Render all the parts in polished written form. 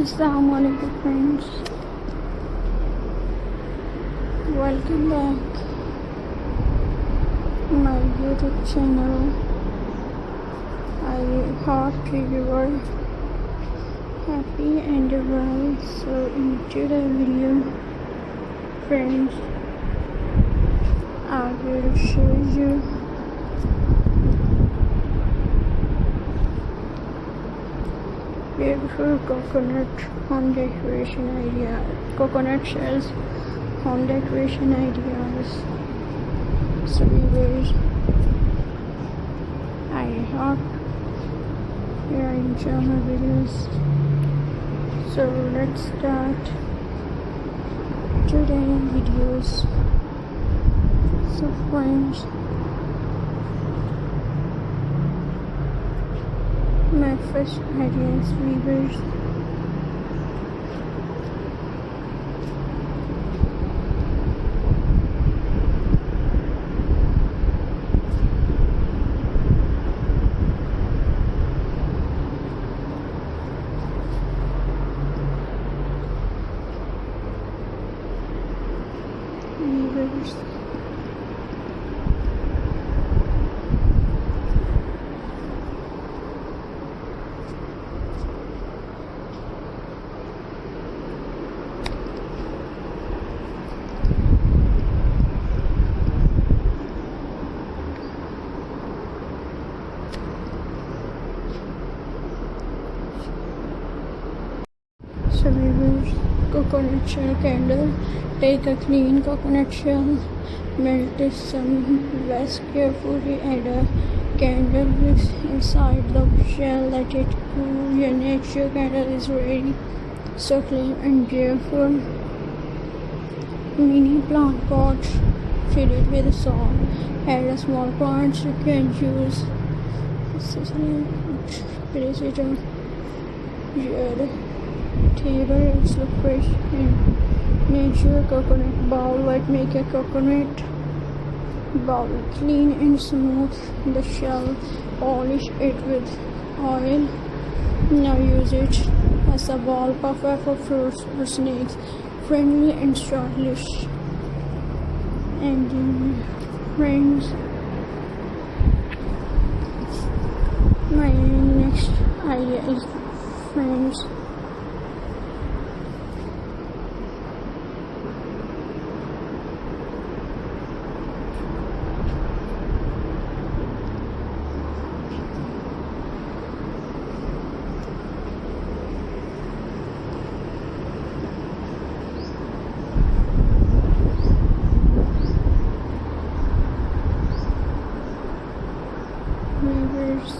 Assalamualaikum friends, welcome back to my YouTube channel. I hope you are happy and well. So in today's video friends, I will show you beautiful coconut home decoration coconut shells home decoration ideas. So viewers, I hope you enjoy my videos. So let's start today's videos. So friends, my first idea is weavers. Weavers. So weavers, coconut shell candle. Take a clean coconut shell, melt some wax carefully, add a candle wicks inside the shell, let it cool. Your natural candle is ready. So clean and careful. Mini plant pot, fill it with salt. Add a small plant you can use. Place it on your table. It's look fresh and nature. Coconut bowl. What make a coconut bowl clean and smooth. The shell, polish it with oil. Now use it as a bowl, perfect for fruits or snakes, friendly and stylish. And friends, my next idea is friends, weavers.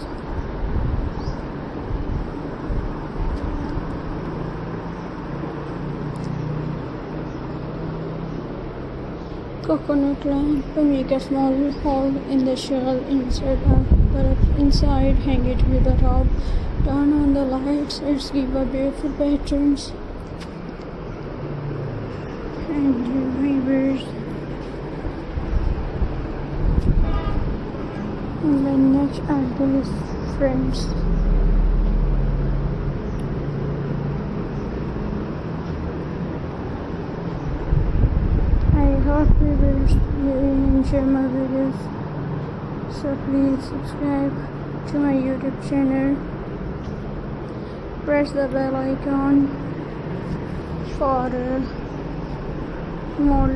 Coconut lamp. Make a small hole in the shell, inside hang it with a rope. Turn on the lights. Let's give a beautiful patterns. And weavers. And the next idea is friends. I hope you will enjoy my videos. So please subscribe to my YouTube channel. Press the bell icon for more